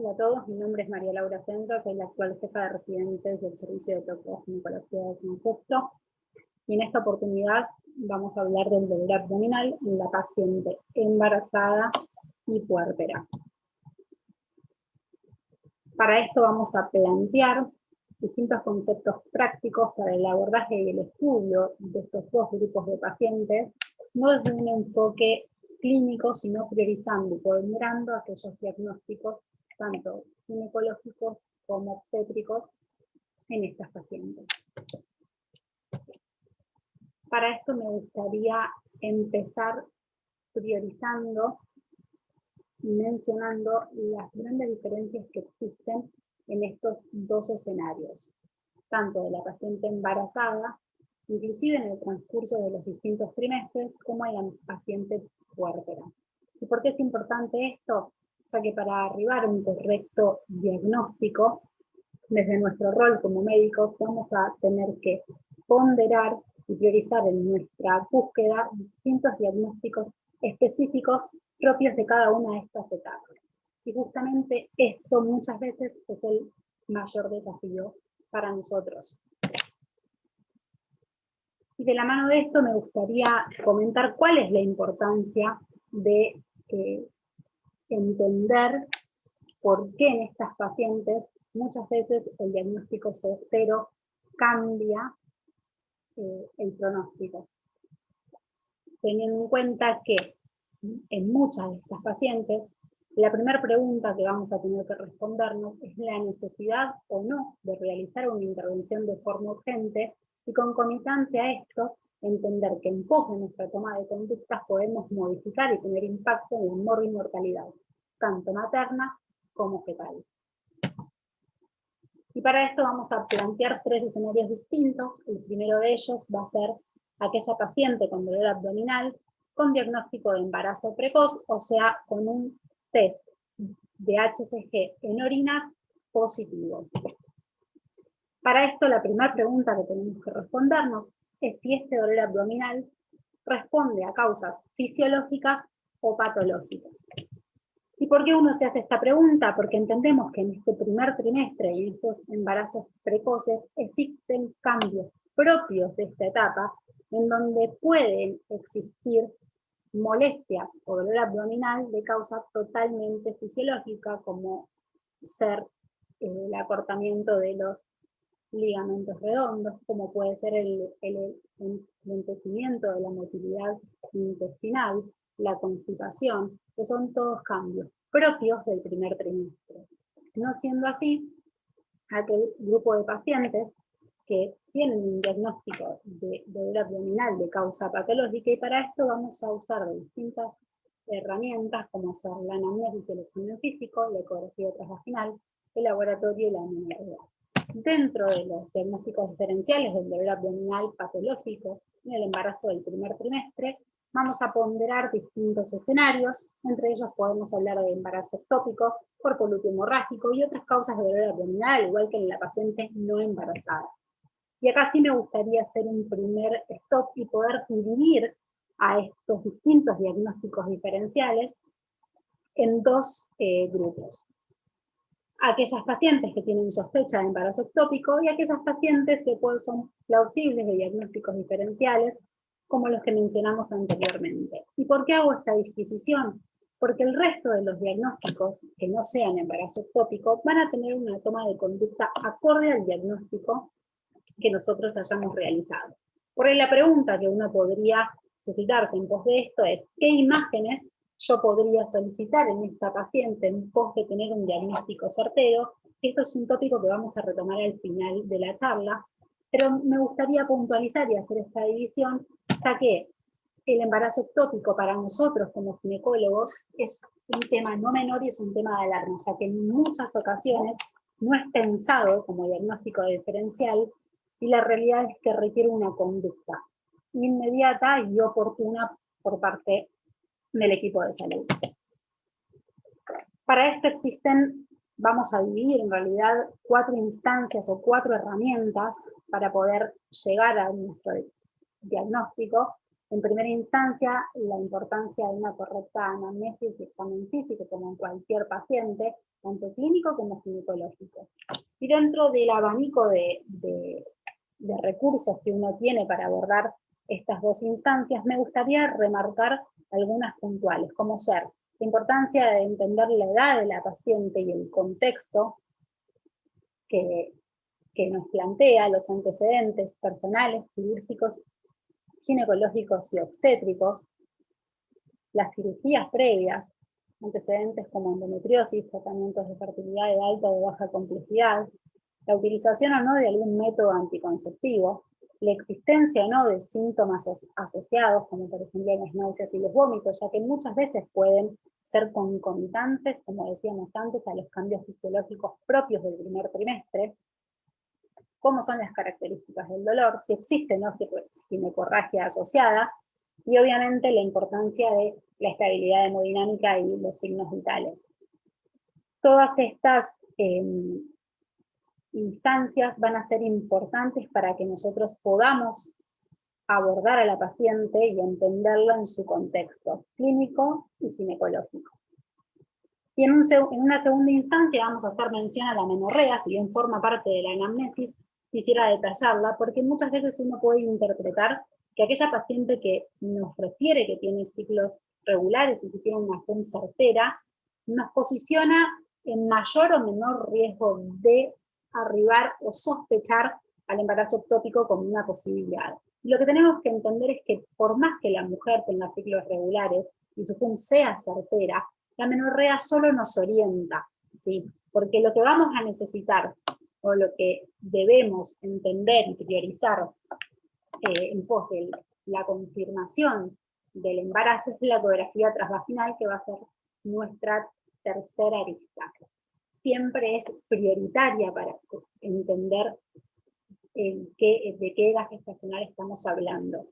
Hola a todos, mi nombre es María Laura Fenza, soy la actual jefa de residentes del Servicio de Tocoginecología de San Justo, y en esta oportunidad vamos a hablar del dolor abdominal en la paciente embarazada y puérpera. Para esto vamos a plantear distintos conceptos prácticos para el abordaje y el estudio de estos dos grupos de pacientes, no desde un enfoque clínico, sino priorizando y ponderando aquellos diagnósticos tanto ginecológicos como obstétricos en estas pacientes. Para esto me gustaría empezar priorizando y mencionando las grandes diferencias que existen en estos dos escenarios, tanto de la paciente embarazada, inclusive en el transcurso de los distintos trimestres, como en la paciente puérpera. ¿Y por qué es importante esto? O sea que para arribar a un correcto diagnóstico, desde nuestro rol como médicos, vamos a tener que ponderar y priorizar en nuestra búsqueda distintos diagnósticos específicos propios de cada una de estas etapas. Y justamente esto muchas veces es el mayor desafío para nosotros. Y de la mano de esto me gustaría comentar cuál es la importancia de entender por qué en estas pacientes muchas veces el diagnóstico certero cambia el pronóstico. Teniendo en cuenta que en muchas de estas pacientes, la primera pregunta que vamos a tener que respondernos es la necesidad o no de realizar una intervención de forma urgente, y concomitante a esto, entender que en pos de nuestra toma de conductas podemos modificar y tener impacto en la morbimortalidad, tanto materna como fetal. Y para esto vamos a plantear tres escenarios distintos. El primero de ellos va a ser aquella paciente con dolor abdominal con diagnóstico de embarazo precoz, o sea, con un test de HCG en orina positivo. Para esto, la primera pregunta que tenemos que respondernos es si este dolor abdominal responde a causas fisiológicas o patológicas. ¿Y por qué uno se hace esta pregunta? Porque entendemos que en este primer trimestre y en estos embarazos precoces existen cambios propios de esta etapa en donde pueden existir molestias o dolor abdominal de causa totalmente fisiológica, como ser el acortamiento de los ligamentos redondos, como puede ser el enlentecimiento de la motilidad intestinal, la constipación, que son todos cambios propios del primer trimestre. No siendo así, aquel grupo de pacientes que tienen un diagnóstico de dolor abdominal de causa patológica, y para esto vamos a usar distintas herramientas como ser la anamnesis, el examen físico, la ecografía transvaginal, el laboratorio y la inmunología. Dentro de los diagnósticos diferenciales del dolor abdominal patológico en el embarazo del primer trimestre, vamos a ponderar distintos escenarios. Entre ellos podemos hablar de embarazo ectópico, cuerpo lúteo hemorrágico y otras causas de dolor abdominal, igual que en la paciente no embarazada. Y acá sí me gustaría hacer un primer stop y poder dividir a estos distintos diagnósticos diferenciales en dos grupos. Aquellas pacientes que tienen sospecha de embarazo ectópico y aquellas pacientes que son plausibles de diagnósticos diferenciales, como los que mencionamos anteriormente. ¿Y por qué hago esta disquisición? Porque el resto de los diagnósticos que no sean embarazo ectópico van a tener una toma de conducta acorde al diagnóstico que nosotros hayamos realizado. Por ahí la pregunta que uno podría suscitarse en pos de esto es: ¿qué imágenes yo podría solicitar en esta paciente en pos de tener un diagnóstico certero? Esto es un tópico que vamos a retomar al final de la charla, pero me gustaría puntualizar y hacer esta división, ya que el embarazo ectópico para nosotros como ginecólogos es un tema no menor y es un tema de alarma, ya que en muchas ocasiones no es pensado como diagnóstico diferencial, y la realidad es que requiere una conducta inmediata y oportuna por parte del equipo de salud. Para esto vamos a dividir en realidad 4 instancias o 4 herramientas para poder llegar a nuestro diagnóstico. En primera instancia, la importancia de una correcta anamnesis y examen físico, como en cualquier paciente, tanto clínico como ginecológico. Y dentro del abanico de recursos que uno tiene para abordar estas dos instancias, me gustaría remarcar algunas puntuales, como ser la importancia de entender la edad de la paciente y el contexto que nos plantea, los antecedentes personales, quirúrgicos, ginecológicos y obstétricos, las cirugías previas, antecedentes como endometriosis, tratamientos de fertilidad de alta o de baja complejidad, la utilización o no de algún método anticonceptivo, la existencia o no de síntomas asociados, como por ejemplo las náuseas y los vómitos, ya que muchas veces pueden ser concomitantes, como decíamos antes, a los cambios fisiológicos propios del primer trimestre, cómo son las características del dolor, si existe o no ginecorragia asociada, y obviamente la importancia de la estabilidad hemodinámica y los signos vitales. Todas estas instancias van a ser importantes para que nosotros podamos abordar a la paciente y entenderla en su contexto clínico y ginecológico. Y en una segunda instancia vamos a hacer mención a la menorrea, si bien forma parte de la anamnesis, quisiera detallarla, porque muchas veces uno puede interpretar que aquella paciente que nos refiere que tiene ciclos regulares y que tiene una fe certera, nos posiciona en mayor o menor riesgo de arribar o sospechar al embarazo ectópico como una posibilidad. Y lo que tenemos que entender es que por más que la mujer tenga ciclos regulares y su FUM sea certera, la menorrea solo nos orienta, ¿sí? Porque lo que vamos a necesitar o lo que debemos entender y priorizar en pos de la confirmación del embarazo es la ecografía transvaginal, que va a ser nuestra tercera arista. Siempre es prioritaria para entender de qué edad gestacional estamos hablando.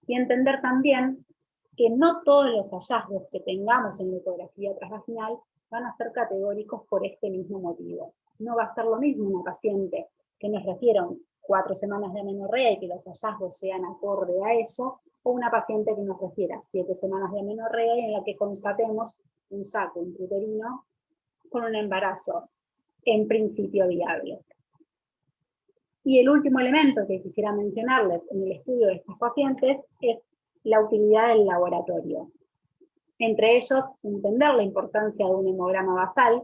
Y entender también que no todos los hallazgos que tengamos en la ecografía transvaginal van a ser categóricos por este mismo motivo. No va a ser lo mismo una paciente que nos refieran 4 semanas de amenorrea y que los hallazgos sean acorde a eso, o una paciente que nos refiera 7 semanas de amenorrea y en la que constatemos un saco intrauterino con un embarazo en principio viable. Y el último elemento que quisiera mencionarles en el estudio de estas pacientes es la utilidad del laboratorio. Entre ellos, entender la importancia de un hemograma basal,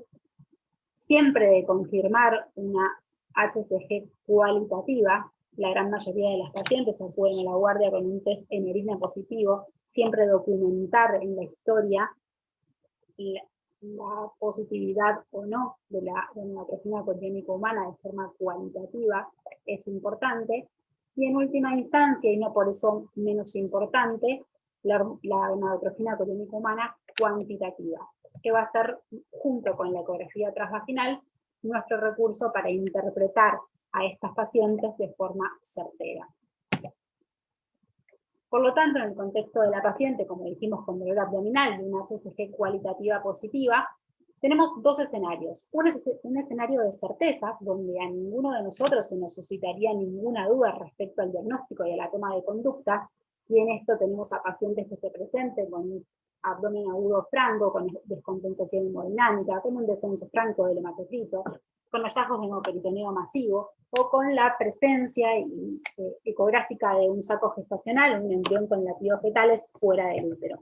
siempre de confirmar una HCG cualitativa. La gran mayoría de las pacientes acuden a la guardia con un test en orina positivo, siempre documentar en la historia la positividad o no de la gonadotrofina coriónica humana de forma cualitativa es importante. Y en última instancia, y no por eso menos importante, la gonadotrofina coriónica humana cuantitativa, que va a ser, junto con la ecografía transvaginal, nuestro recurso para interpretar a estas pacientes de forma certera. Por lo tanto, en el contexto de la paciente, como dijimos con dolor abdominal de una HCG cualitativa positiva, tenemos dos escenarios. Un escenario de certezas, donde a ninguno de nosotros se nos suscitaría ninguna duda respecto al diagnóstico y a la toma de conducta, y en esto tenemos a pacientes que se presenten con un abdomen agudo franco, con descompensación hemodinámica, con un descenso franco del hematocrito, con hallazgos de hemoperitoneo masivo, o con la presencia ecográfica de un saco gestacional, un embrión con latidos fetales fuera del útero.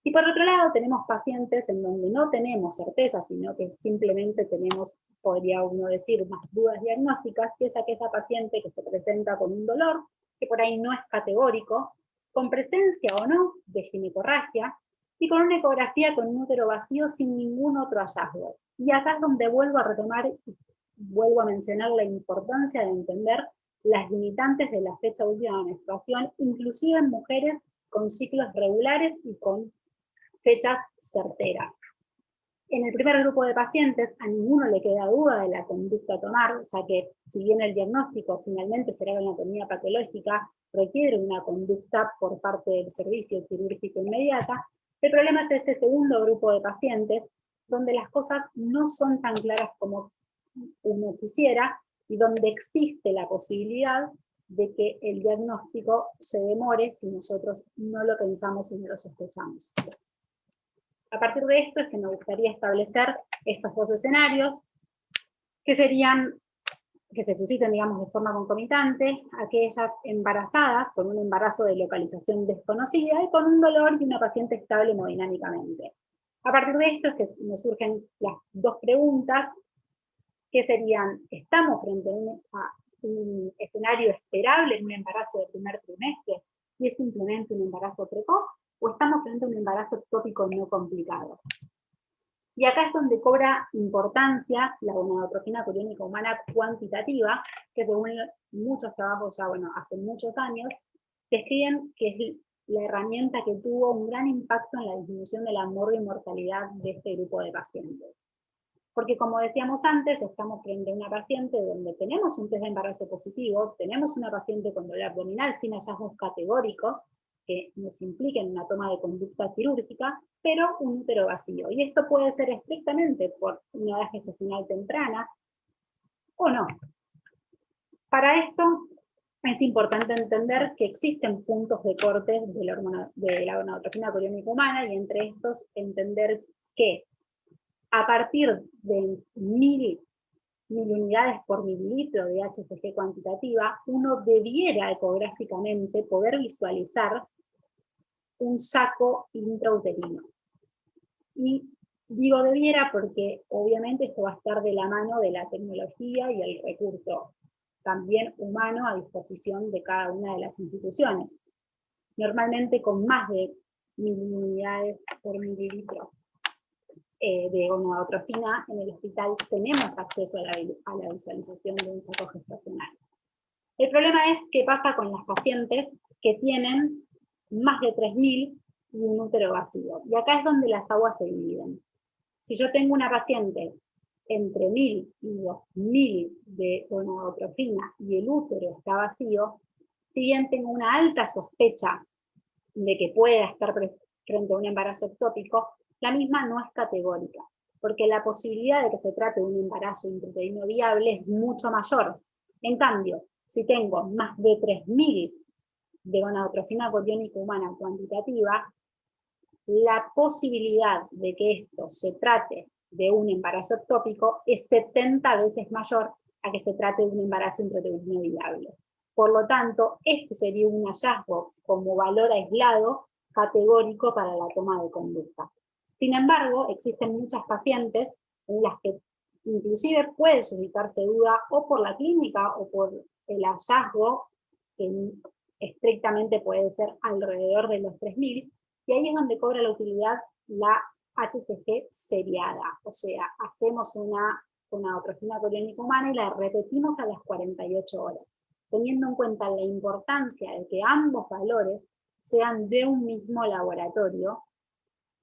Y por otro lado tenemos pacientes en donde no tenemos certeza, sino que simplemente tenemos, podría uno decir, más dudas diagnósticas, que es aquella paciente que se presenta con un dolor, que por ahí no es categórico, con presencia o no de ginecorragia, y con una ecografía con un útero vacío sin ningún otro hallazgo. Y acá es donde vuelvo a retomar y vuelvo a mencionar la importancia de entender las limitantes de la fecha última de menstruación, inclusive en mujeres con ciclos regulares y con fechas certeras. En el primer grupo de pacientes, a ninguno le queda duda de la conducta a tomar, ya que si bien el diagnóstico finalmente será la anatomía patológica, requiere una conducta por parte del servicio quirúrgico inmediata. El problema es este segundo grupo de pacientes, donde las cosas no son tan claras como uno quisiera, y donde existe la posibilidad de que el diagnóstico se demore si nosotros no lo pensamos y no lo sospechamos. A partir de esto es que me gustaría establecer estos dos escenarios, que serían, que se susciten, digamos, de forma concomitante, aquellas embarazadas con un embarazo de localización desconocida y con un dolor y una paciente estable hemodinámicamente. A partir de esto es que me surgen las dos preguntas, que serían, ¿estamos frente a un escenario esperable en un embarazo de primer trimestre y es simplemente un embarazo precoz, o estamos frente a un embarazo ectópico no complicado? Y acá es donde cobra importancia la gonadotrofina coriónica humana cuantitativa, que según muchos trabajos ya, bueno, hace muchos años, describen que es la herramienta que tuvo un gran impacto en la disminución de la mortalidad de este grupo de pacientes. Porque como decíamos antes, estamos frente a una paciente donde tenemos un test de embarazo positivo, tenemos una paciente con dolor abdominal sin hallazgos categóricos que nos impliquen una toma de conducta quirúrgica, pero un útero vacío. Y esto puede ser estrictamente por una edad gestacional temprana o no. Para esto es importante entender que existen puntos de corte de la gonadotrofina coriónica humana, y entre estos entender que a partir de 1000 unidades por mililitro de HCG cuantitativa, uno debiera ecográficamente poder visualizar un saco intrauterino. Y digo debiera porque obviamente esto va a estar de la mano de la tecnología y el recurso también humano a disposición de cada una de las instituciones. Normalmente con más de 1000 unidades por mililitro de gonadotrofina en el hospital tenemos acceso a la visualización de un saco gestacional. El problema es qué pasa con las pacientes que tienen más de 3000 y un útero vacío. Y acá es donde las aguas se dividen. Si yo tengo una paciente entre 1000 y 2000 de gonadotrofina y el útero está vacío, si bien tengo una alta sospecha de que pueda estar frente a un embarazo ectópico, la misma no es categórica, porque la posibilidad de que se trate de un embarazo intrauterino viable es mucho mayor. En cambio, si tengo más de 3000 de gonadotrofina coriónica humana cuantitativa, la posibilidad de que esto se trate de un embarazo ectópico es 70 veces mayor a que se trate de un embarazo intrauterino viable. Por lo tanto, este sería un hallazgo como valor aislado categórico para la toma de conducta. Sin embargo, existen muchas pacientes en las que inclusive puede suscitarse duda o por la clínica o por el hallazgo, que estrictamente puede ser alrededor de los 3000, y ahí es donde cobra la utilidad la HCG seriada, o sea, hacemos una gonadotrofina coriónica humana y la repetimos a las 48 horas, teniendo en cuenta la importancia de que ambos valores sean de un mismo laboratorio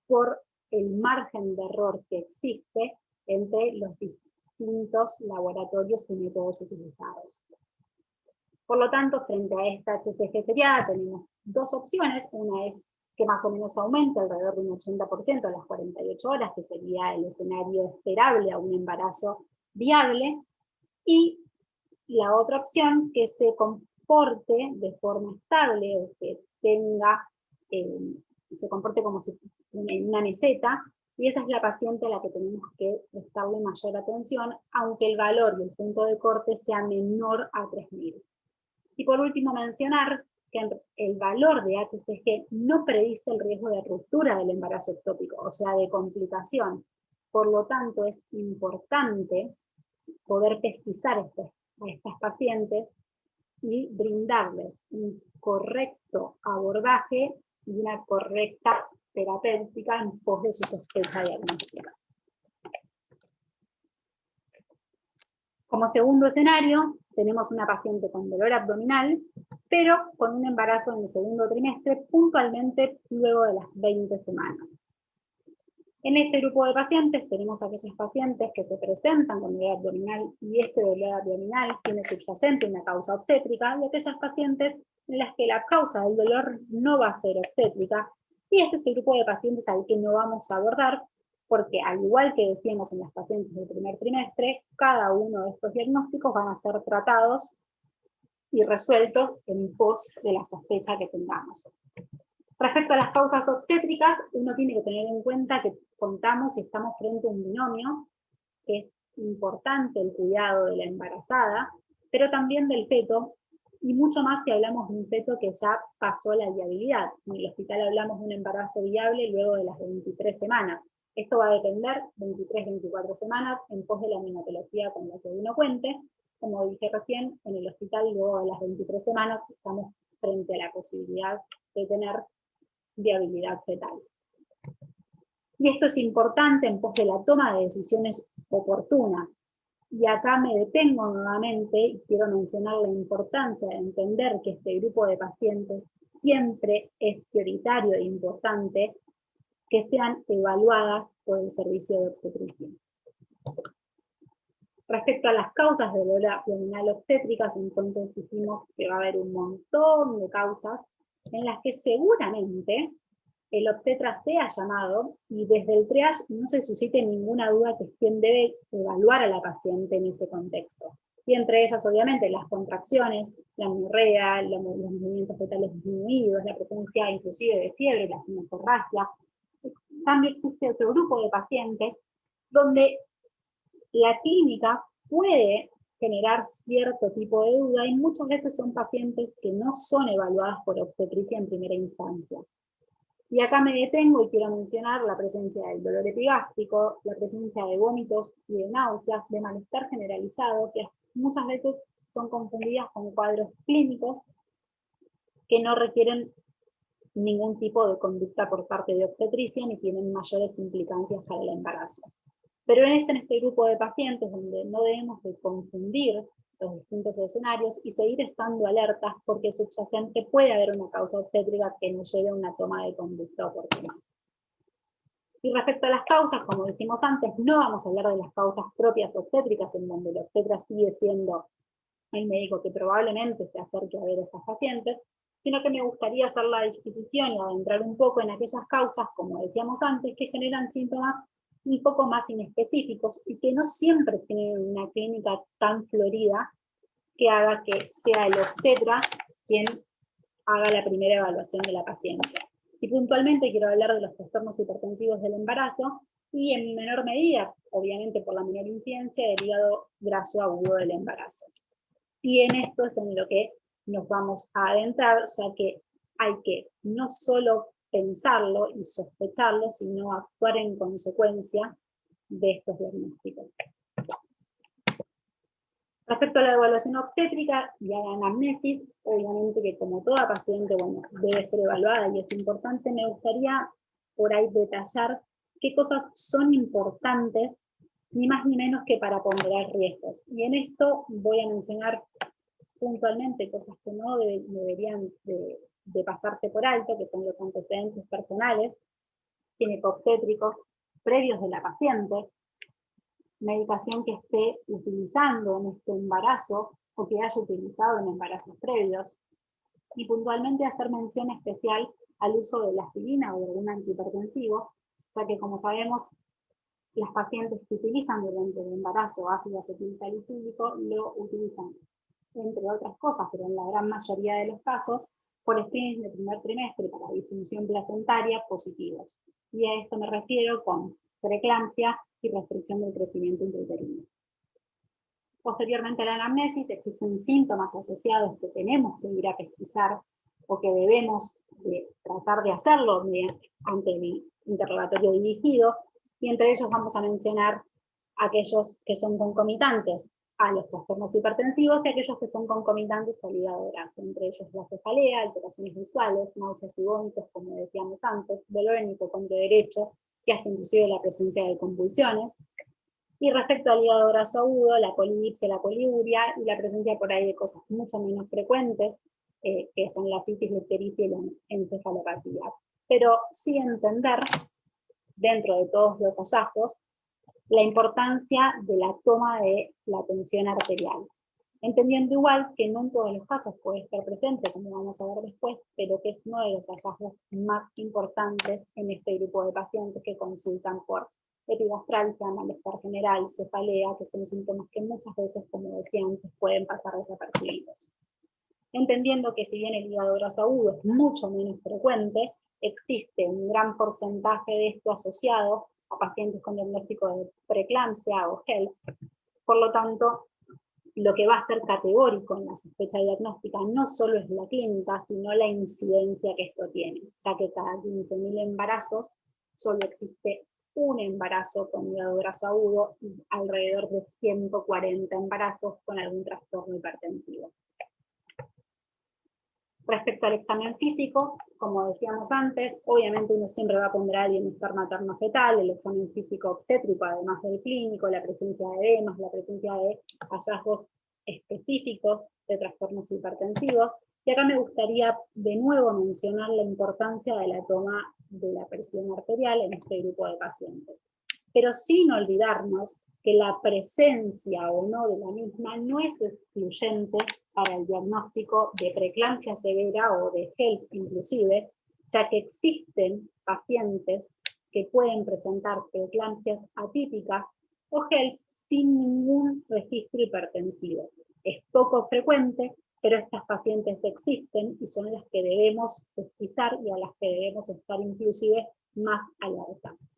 por el margen de error que existe entre los distintos laboratorios y métodos utilizados. Por lo tanto, frente a esta HCG seriada tenemos dos opciones. Una es que más o menos aumente alrededor de un 80% a las 48 horas, que sería el escenario esperable a un embarazo viable, y la otra opción, que se comporte de forma estable, o que tenga, se comporte como si en una meseta, y esa es la paciente a la que tenemos que prestarle mayor atención, aunque el valor y el punto de corte sea menor a 3000. Y por último mencionar que el valor de HCG no predice el riesgo de ruptura del embarazo ectópico, o sea, de complicación. Por lo tanto, es importante poder pesquisar a estas pacientes y brindarles un correcto abordaje y una correcta terapéutica en pos de su sospecha diagnóstica. Como segundo escenario, tenemos una paciente con dolor abdominal, pero con un embarazo en el segundo trimestre, puntualmente luego de las 20 semanas. En este grupo de pacientes tenemos aquellas pacientes que se presentan con dolor abdominal y este dolor abdominal tiene subyacente una causa obstétrica, y aquellas pacientes en las que la causa del dolor no va a ser obstétrica, y este es el grupo de pacientes al que no vamos a abordar, porque al igual que decíamos en las pacientes del primer trimestre, cada uno de estos diagnósticos van a ser tratados y resueltos en pos de la sospecha que tengamos. Respecto a las causas obstétricas, uno tiene que tener en cuenta que contamos y estamos frente a un binomio, que es importante el cuidado de la embarazada, pero también del feto, y mucho más si hablamos de un feto que ya pasó la viabilidad. En el hospital hablamos de un embarazo viable luego de las 23 semanas. Esto va a depender 23-24 semanas en pos de la neonatología con la que uno cuente. Como dije recién, en el hospital luego de las 23 semanas estamos frente a la posibilidad de tener viabilidad fetal. Y esto es importante en pos de la toma de decisiones oportunas. Y acá me detengo nuevamente y quiero mencionar la importancia de entender que este grupo de pacientes siempre es prioritario e importante que sean evaluadas por el servicio de obstetricia. Respecto a las causas de dolor abdominal obstétricas, entonces dijimos que va a haber un montón de causas en las que seguramente el obstetra sea llamado y desde el triage no se suscite ninguna duda que es quien debe evaluar a la paciente en ese contexto. Y entre ellas, obviamente, las contracciones, la anorrea, los movimientos fetales disminuidos, la presencia inclusive de fiebre, la ginecorragia. También existe otro grupo de pacientes donde la clínica puede generar cierto tipo de duda y muchas veces son pacientes que no son evaluadas por obstetricia en primera instancia. Y acá me detengo y quiero mencionar la presencia del dolor epigástrico, la presencia de vómitos y de náuseas, de malestar generalizado, que muchas veces son confundidas con cuadros clínicos que no requieren ningún tipo de conducta por parte de obstetricia ni tienen mayores implicancias para el embarazo. Pero es en este grupo de pacientes donde no debemos de confundir los distintos escenarios y seguir estando alertas porque subyacente puede haber una causa obstétrica que nos lleve a una toma de conducta oportuna. Y respecto a las causas, como dijimos antes, no vamos a hablar de las causas propias obstétricas en donde el obstetra sigue siendo el médico que probablemente se acerque a ver a esas pacientes, sino que me gustaría hacer la disquisición y adentrar un poco en aquellas causas, como decíamos antes, que generan síntomas un poco más inespecíficos y que no siempre tienen una clínica tan florida que haga que sea el obstetra quien haga la primera evaluación de la paciente. Y puntualmente quiero hablar de los trastornos hipertensivos del embarazo y en menor medida, obviamente por la menor incidencia, del hígado graso agudo del embarazo. Y en esto es en lo que nos vamos a adentrar, ya que hay que no solo pensarlo y sospecharlo, sino actuar en consecuencia de estos diagnósticos. Respecto a la evaluación obstétrica y a la anamnesis, obviamente que como toda paciente, bueno, debe ser evaluada y es importante, me gustaría por ahí detallar qué cosas son importantes, ni más ni menos que para ponderar riesgos. Y en esto voy a mencionar puntualmente cosas que no deberían de pasarse por alto, que son los antecedentes personales, ginecobstétricos, previos de la paciente, medicación que esté utilizando en este embarazo o que haya utilizado en embarazos previos, y puntualmente hacer mención especial al uso de la aspirina o de algún antihipertensivo, ya que como sabemos, las pacientes que utilizan durante el embarazo ácido acetilsalicílico lo utilizan, entre otras cosas, pero en la gran mayoría de los casos, por screenings de primer trimestre para disfunción placentaria positivos. Y a esto me refiero con preeclampsia y restricción del crecimiento intrauterino. Posteriormente a la anamnesis existen síntomas asociados que tenemos que ir a pesquisar o que debemos tratar de hacerlo ante el interrogatorio dirigido, y entre ellos vamos a mencionar aquellos que son concomitantes a los trastornos hipertensivos y aquellos que son concomitantes al hígado graso, entre ellos la cefalea, alteraciones visuales, náuseas y vómitos, como decíamos antes, dolor en hipocondrio derecho, y hasta inclusive la presencia de convulsiones. Y respecto al hígado graso agudo, la polidipsia, la poliuria y la presencia por ahí de cosas mucho menos frecuentes, que son la citis, la ictericia y la encefalopatía. Pero sí entender, dentro de todos los hallazgos, la importancia de la toma de la tensión arterial. Entendiendo igual que no en todos los casos puede estar presente, como vamos a ver después, pero que es uno de los hallazgos más importantes en este grupo de pacientes que consultan por epigastralgia, malestar general, cefalea, que son síntomas que muchas veces, como decía antes, pueden pasar desapercibidos. Entendiendo que si bien el hígado graso agudo es mucho menos frecuente, existe un gran porcentaje de esto asociado a pacientes con diagnóstico de preeclampsia o HELP. Por lo tanto, lo que va a ser categórico en la sospecha diagnóstica no solo es la clínica, sino la incidencia que esto tiene, ya que cada 15.000 embarazos solo existe un embarazo con hígado graso agudo y alrededor de 140 embarazos con algún trastorno hipertensivo. Respecto al examen físico, como decíamos antes, obviamente uno siempre va a ponderar el bienestar materno-fetal, el examen físico obstétrico, además del clínico, la presencia de edemas, la presencia de hallazgos específicos de trastornos hipertensivos. Y acá me gustaría de nuevo mencionar la importancia de la toma de la presión arterial en este grupo de pacientes. Pero sin olvidarnos que la presencia o no de la misma no es excluyente para el diagnóstico de preeclampsia severa o de HELP inclusive, ya que existen pacientes que pueden presentar preeclampsias atípicas o HELP sin ningún registro hipertensivo. Es poco frecuente, pero estas pacientes existen y son las que debemos pesquisar y a las que debemos estar inclusive más alertas.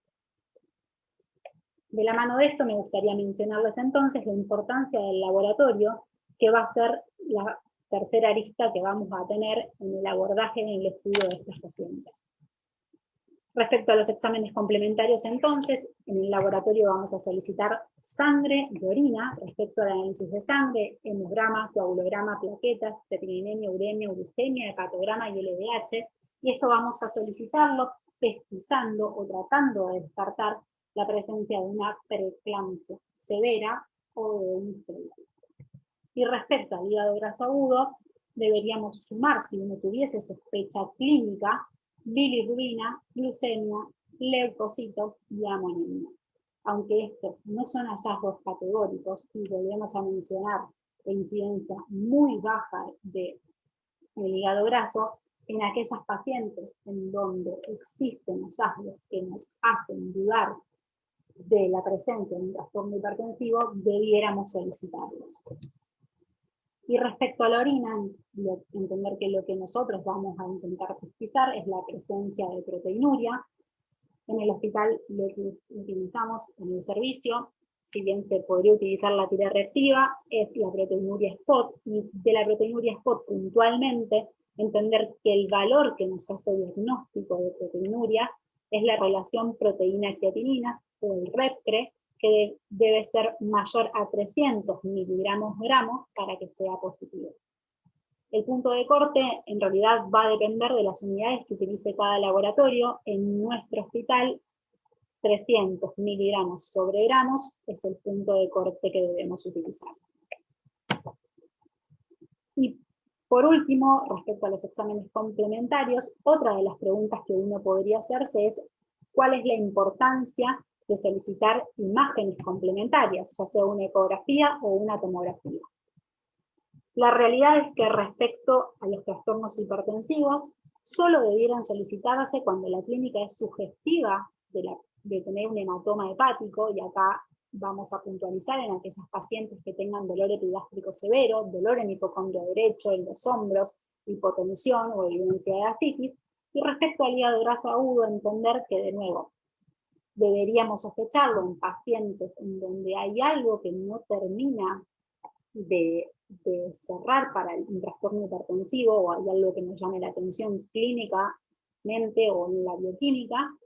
De la mano de esto me gustaría mencionarles entonces la importancia del laboratorio, que va a ser la tercera arista que vamos a tener en el abordaje en el estudio de estos pacientes. Respecto a los exámenes complementarios entonces, en el laboratorio vamos a solicitar sangre y orina respecto al análisis de sangre, hemograma, coagulograma, plaquetas, ferrinemia, uremia, uricemia, hepatograma y LDH, y esto vamos a solicitarlo pesquisando o tratando de descartar la presencia de una preeclampsia severa o de un HELP. Y respecto al hígado graso agudo, deberíamos sumar, si uno tuviese sospecha clínica, bilirrubina, glucemia, leucocitos y amonemia. Aunque estos no son hallazgos categóricos, y volvemos a mencionar la incidencia muy baja del hígado graso, en aquellas pacientes en donde existen hallazgos que nos hacen dudar de la presencia de un trastorno hipertensivo, debiéramos solicitarlos. Y respecto a la orina, entender que lo que nosotros vamos a intentar pesquisar es la presencia de proteinuria. En el hospital lo que utilizamos en el servicio, si bien se podría utilizar la tira reactiva, es la proteinuria spot, y de la proteinuria spot puntualmente, entender que el valor que nos hace diagnóstico de proteinuria es la relación proteína-creatinina, o el REPCRE, que debe ser mayor a 300 miligramos-gramos para que sea positivo. El punto de corte en realidad va a depender de las unidades que utilice cada laboratorio. En nuestro hospital, 300 miligramos sobre gramos es el punto de corte que debemos utilizar. Y por último, respecto a los exámenes complementarios, otra de las preguntas que uno podría hacerse es ¿cuál es la importancia de solicitar imágenes complementarias, ya sea una ecografía o una tomografía? La realidad es que respecto a los trastornos hipertensivos, solo debieran solicitarse cuando la clínica es sugestiva de tener un hematoma hepático, y acá vamos a puntualizar en aquellas pacientes que tengan dolor epigástrico severo, dolor en hipocondrio derecho, en los hombros, hipotensión o evidencia de ascitis, y respecto al hígado graso agudo, entender que de nuevo, deberíamos sospecharlo en pacientes en donde hay algo que no termina de cerrar para un trastorno hipertensivo, o hay algo que nos llame la atención clínicamente o en la bioquímica,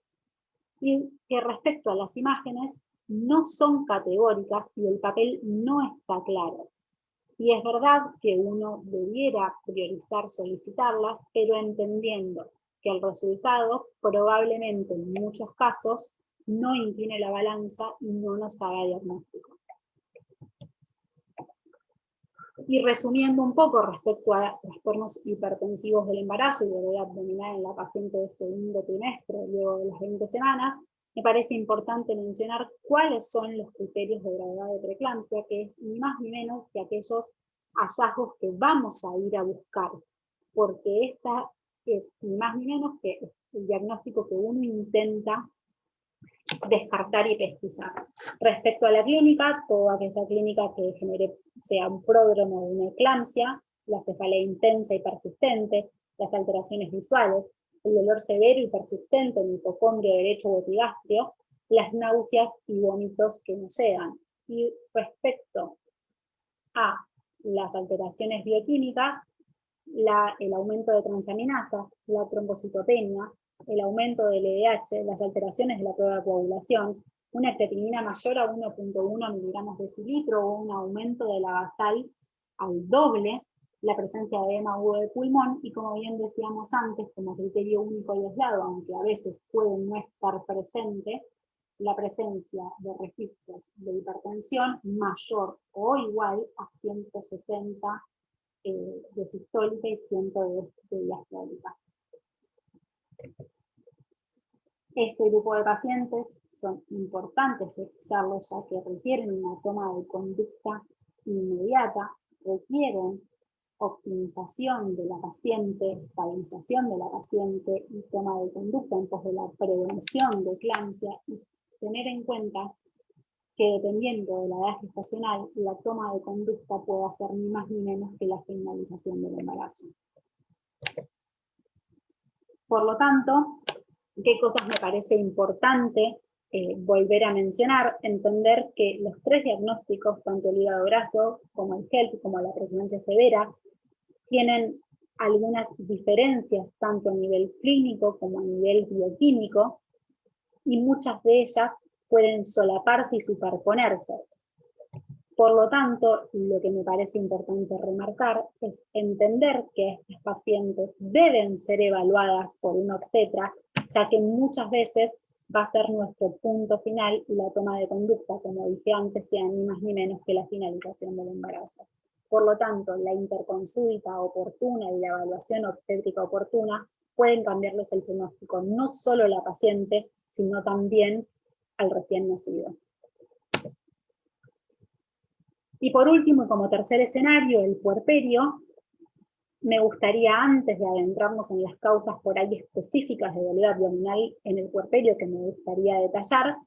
y que respecto a las imágenes no son categóricas y el papel no está claro. Sí es verdad que uno debiera priorizar solicitarlas, pero entendiendo que el resultado probablemente en muchos casos no incline la balanza y no nos haga diagnóstico. Y resumiendo un poco respecto a trastornos hipertensivos del embarazo y dolor abdominal en la paciente de segundo trimestre, luego de las 20 semanas, me parece importante mencionar cuáles son los criterios de gravedad de preeclampsia, que es ni más ni menos que aquellos hallazgos que vamos a ir a buscar, porque esta es ni más ni menos que el diagnóstico que uno intenta descartar y pesquisar. Respecto a la clínica, toda aquella clínica que genere, sea un pródromo de una eclampsia, la cefalea intensa y persistente, las alteraciones visuales, el dolor severo y persistente en hipocondrio derecho o epigastrio, las náuseas y vómitos que no cedan. Y respecto a las alteraciones bioquímicas, el aumento de transaminasas, la trombocitopenia, el aumento del LDH, las alteraciones de la prueba de coagulación, una creatinina mayor a 1.1 miligramos decilitro o un aumento de la basal al doble, la presencia de edema agudo de pulmón y, como bien decíamos antes, como criterio único y aislado, aunque a veces puede no estar presente, la presencia de registros de hipertensión mayor o igual a 160 de sistólica y 100 de diastólica. Este grupo de pacientes son importantes revisarlos, ya que requieren una toma de conducta inmediata, requieren optimización de la paciente, estabilización de la paciente y toma de conducta en pos de la prevención de eclampsia, y tener en cuenta que dependiendo de la edad gestacional, la toma de conducta puede ser ni más ni menos que la finalización del embarazo. Por lo tanto, ¿qué cosas me parece importante volver a mencionar? Entender que los tres diagnósticos, tanto el hígado graso como el HELP, como la preeclampsia severa, tienen algunas diferencias tanto a nivel clínico como a nivel bioquímico, y muchas de ellas pueden solaparse y superponerse. Por lo tanto, lo que me parece importante remarcar es entender que estas pacientes deben ser evaluadas por un obstetra, ya que muchas veces va a ser nuestro punto final y la toma de conducta, como dije antes, sea ni más ni menos que la finalización del embarazo. Por lo tanto, la interconsulta oportuna y la evaluación obstétrica oportuna pueden cambiarles el pronóstico, no solo a la paciente, sino también al recién nacido. Y por último, y como tercer escenario, el puerperio, me gustaría, antes de adentrarnos en las causas por ahí específicas de dolor abdominal en el puerperio que me gustaría detallar,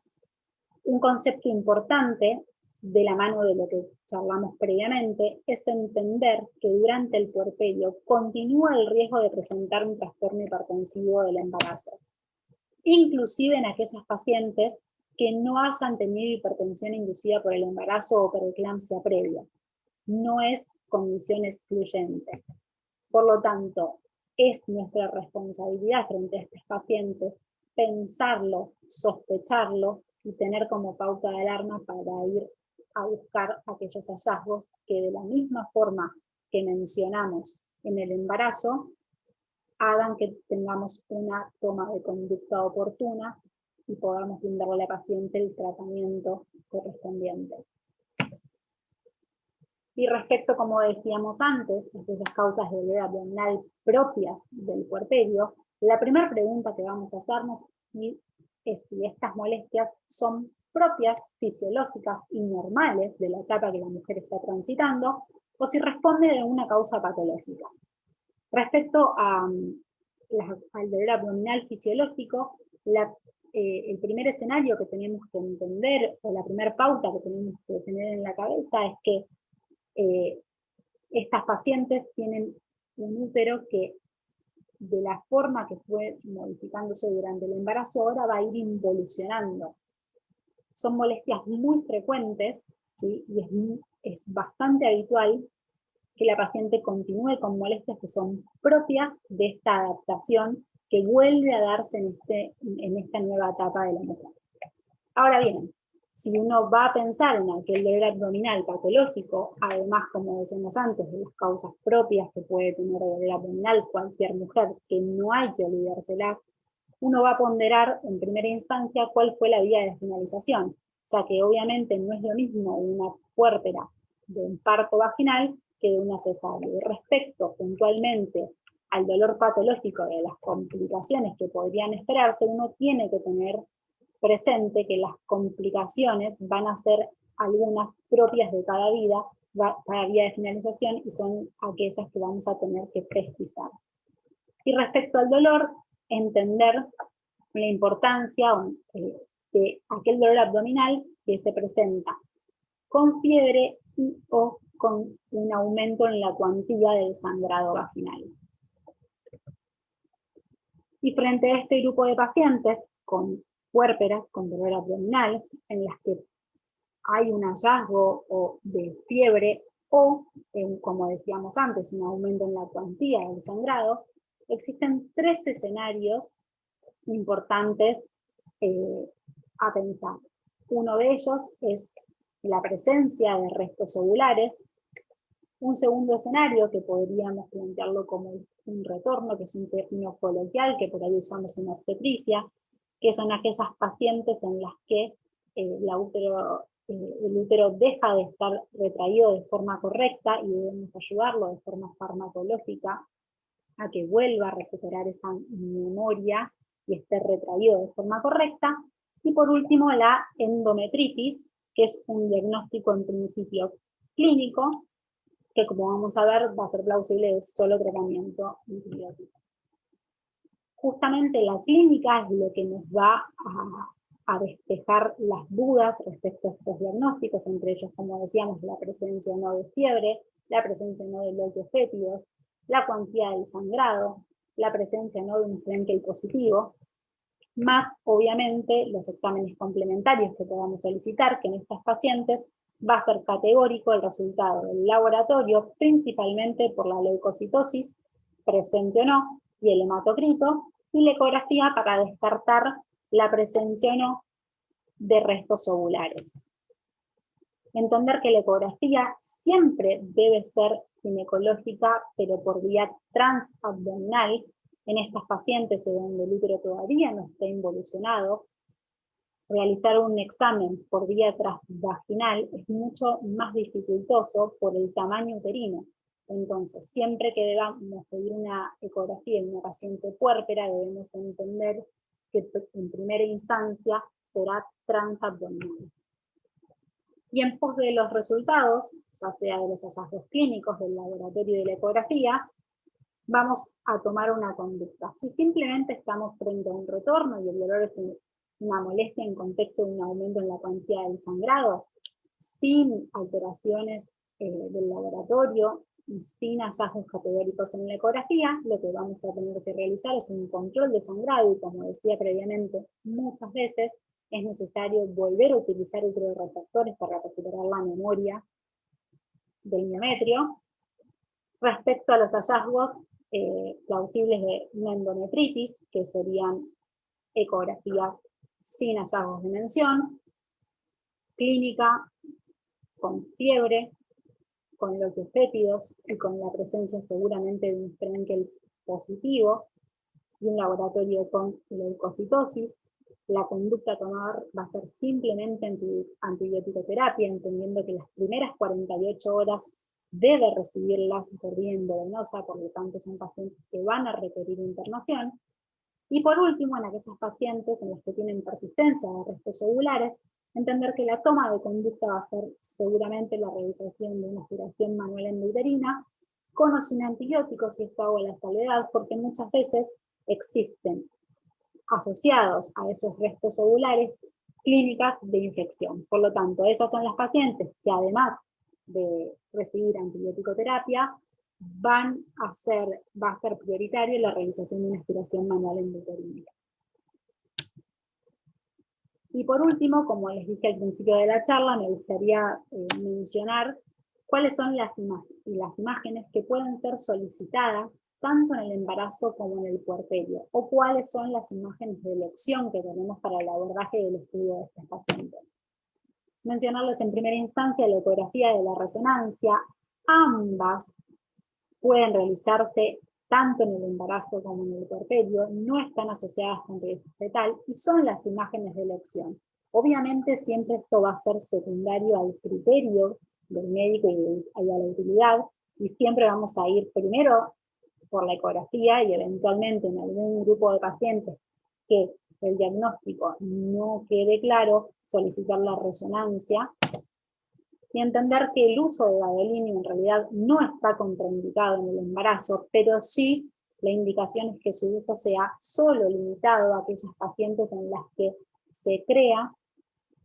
un concepto importante de la mano de lo que charlamos previamente es entender que durante el puerperio continúa el riesgo de presentar un trastorno hipertensivo del embarazo, inclusive en aquellas pacientes que no hayan tenido hipertensión inducida por el embarazo o preeclampsia previa. No es condición excluyente. Por lo tanto, es nuestra responsabilidad frente a estos pacientes pensarlo, sospecharlo y tener como pauta de alarma para ir a buscar aquellos hallazgos que, de la misma forma que mencionamos en el embarazo, hagan que tengamos una toma de conducta oportuna y podamos brindarle a la paciente el tratamiento correspondiente. Y respecto, como decíamos antes, a aquellas causas de dolor abdominal propias del puerperio, la primera pregunta que vamos a hacernos es si estas molestias son propias, fisiológicas y normales de la etapa que la mujer está transitando, o si responde de una causa patológica. Respecto al dolor abdominal fisiológico, el primer escenario que tenemos que entender, o la primera pauta que tenemos que tener en la cabeza, es que estas pacientes tienen un útero que, de la forma que fue modificándose durante el embarazo, ahora va a ir involucionando. Son molestias muy frecuentes, ¿sí? Y es bastante habitual que la paciente continúe con molestias que son propias de esta adaptación que vuelve a darse en esta nueva etapa de la mujer. Ahora bien, si uno va a pensar en aquel dolor abdominal patológico, además, como decíamos antes, de las causas propias que puede tener dolor abdominal cualquier mujer, que no hay que olvidárselas, uno va a ponderar en primera instancia cuál fue la vía de finalización. O sea que obviamente no es lo mismo una puérpera de un parto vaginal que de una cesárea. Y respecto puntualmente al dolor patológico de las complicaciones que podrían esperarse, uno tiene que tener presente que las complicaciones van a ser algunas propias de cada vía de finalización, y son aquellas que vamos a tener que pesquisar. Y respecto al dolor, entender la importancia de aquel dolor abdominal que se presenta con fiebre o con un aumento en la cuantía del sangrado vaginal. Y frente a este grupo de pacientes con puérperas, con dolor abdominal, en las que hay un hallazgo o de fiebre o, como decíamos antes, un aumento en la cuantía del sangrado, existen 3 escenarios importantes a pensar. Uno de ellos es la presencia de restos ovulares. Un segundo escenario, que podríamos plantearlo como un retorno, que es un término coloquial que por ahí usamos en obstetricia, que son aquellas pacientes en las que el útero deja de estar retraído de forma correcta y debemos ayudarlo de forma farmacológica a que vuelva a recuperar esa memoria y esté retraído de forma correcta. Y por último, la endometritis, que es un diagnóstico en principio clínico, que como vamos a ver va a ser plausible de solo tratamiento antibiótico. Justamente la clínica es lo que nos va a despejar las dudas respecto a estos diagnósticos, entre ellos, como decíamos, la presencia no de fiebre, la presencia no de loquios fétidos, la cuantía del sangrado, la presencia no de un Frankel positivo, más obviamente los exámenes complementarios que podamos solicitar, que en estas pacientes va a ser categórico el resultado del laboratorio, principalmente por la leucocitosis, presente o no, y el hematocrito, y la ecografía para descartar la presencia o no de restos ovulares. Entender que la ecografía siempre debe ser ginecológica, pero por vía transabdominal, en estas pacientes en donde el útero todavía no está involucionado. Realizar un examen por vía transvaginal es mucho más dificultoso por el tamaño uterino. Entonces, siempre que debamos pedir una ecografía en una paciente puérpera, debemos entender que en primera instancia será transabdominal. Y en pos de los resultados, ya sea de los hallazgos clínicos, del laboratorio y de la ecografía, vamos a tomar una conducta. Si simplemente estamos frente a un retorno y el dolor es una molestia en contexto de un aumento en la cuantía del sangrado, sin alteraciones del laboratorio y sin hallazgos categóricos en la ecografía, lo que vamos a tener que realizar es un control de sangrado y, como decía previamente, muchas veces es necesario volver a utilizar uteroreceptores para recuperar la memoria del miometrio. Respecto a los hallazgos plausibles de una endometritis, que serían ecografías sin hallazgos de mención, clínica, con fiebre, con loquios fétidos y con la presencia seguramente de un Frankel positivo, y un laboratorio con leucocitosis. La conducta a tomar va a ser simplemente antibiótico-terapia, entendiendo que las primeras 48 horas debe recibirlas por vía endovenosa, por lo tanto son pacientes que van a requerir internación. Y por último, en aquellos pacientes en los que tienen persistencia de restos ovulares, entender que la toma de conducta va a ser seguramente la realización de una aspiración manual endouterina, con o sin antibióticos, si esto hago a la salvedad, porque muchas veces existen asociados a esos restos ovulares clínicas de infección. Por lo tanto, esas son las pacientes que además de recibir antibiótico-terapia, va a ser prioritaria la realización de una aspiración manual endouterina. Y por último, como les dije al principio de la charla, me gustaría mencionar cuáles son las imágenes que pueden ser solicitadas tanto en el embarazo como en el puerperio, o cuáles son las imágenes de elección que tenemos para el abordaje del estudio de estos pacientes. Mencionarles en primera instancia la ecografía de la resonancia. Ambas pueden realizarse tanto en el embarazo como en el puerperio, no están asociadas con riesgo fetal y son las imágenes de elección. Obviamente siempre esto va a ser secundario al criterio del médico y a la utilidad, y siempre vamos a ir primero por la ecografía y eventualmente en algún grupo de pacientes que el diagnóstico no quede claro, solicitar la resonancia y entender que el uso de gadolinium en realidad no está contraindicado en el embarazo, pero sí la indicación es que su uso sea solo limitado a aquellos pacientes en las que se crea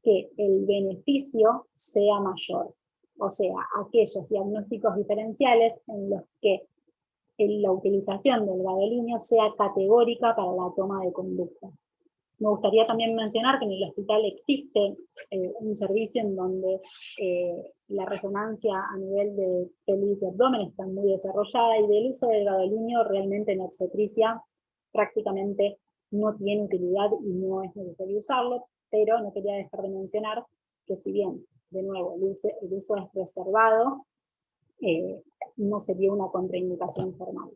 que el beneficio sea mayor. O sea, aquellos diagnósticos diferenciales en los que la utilización del gadolínio sea categórica para la toma de conducta. Me gustaría también mencionar que en el hospital existe un servicio en donde la resonancia a nivel de pelvis y abdomen está muy desarrollada, y del uso del gadolínio realmente en obstetricia prácticamente no tiene utilidad y no es necesario usarlo, pero no quería dejar de mencionar que si bien, de nuevo, el uso es reservado, no sería una contraindicación formal.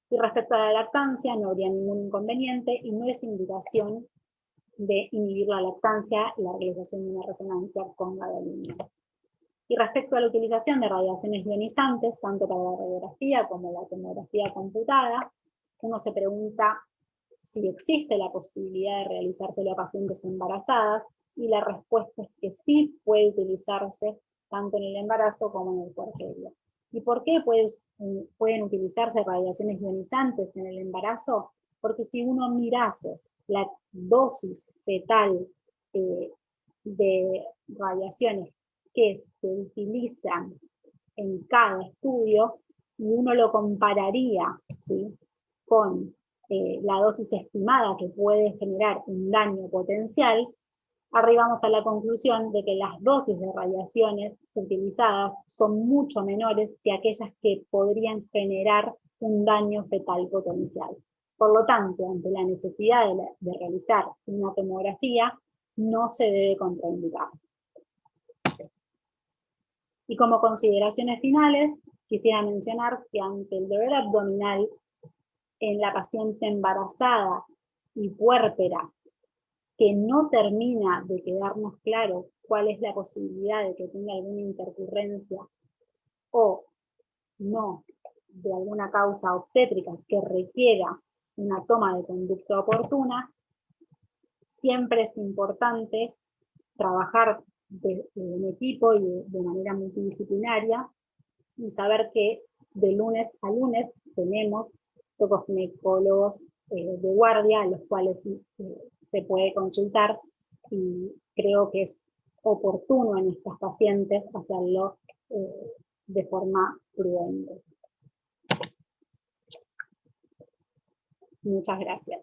Y respecto a la lactancia, no habría ningún inconveniente y no es indicación de inhibir la lactancia y la realización de una resonancia con gadolínio. Y respecto a la utilización de radiaciones ionizantes, tanto para la radiografía como la tomografía computada, uno se pregunta si existe la posibilidad de realizárselo a pacientes embarazadas, y la respuesta es que sí puede utilizarse tanto en el embarazo como en el puerperio. ¿Y por qué pueden utilizarse radiaciones ionizantes en el embarazo? Porque si uno mirase la dosis fetal de radiaciones que se utilizan en cada estudio, y uno lo compararía, ¿sí?, con la dosis estimada que puede generar un daño potencial, arribamos a la conclusión de que las dosis de radiaciones utilizadas son mucho menores que aquellas que podrían generar un daño fetal potencial. Por lo tanto, ante la necesidad de realizar una tomografía, no se debe contraindicar. Y como consideraciones finales, quisiera mencionar que ante el dolor abdominal en la paciente embarazada y puérpera, que no termina de quedarnos claro cuál es la posibilidad de que tenga alguna intercurrencia o no de alguna causa obstétrica que requiera una toma de conducta oportuna, siempre es importante trabajar en equipo y de manera multidisciplinaria, y saber que de lunes a lunes tenemos tocoginecólogos de guardia, a los cuales se puede consultar, y creo que es oportuno en estas pacientes hacerlo de forma prudente. Muchas gracias.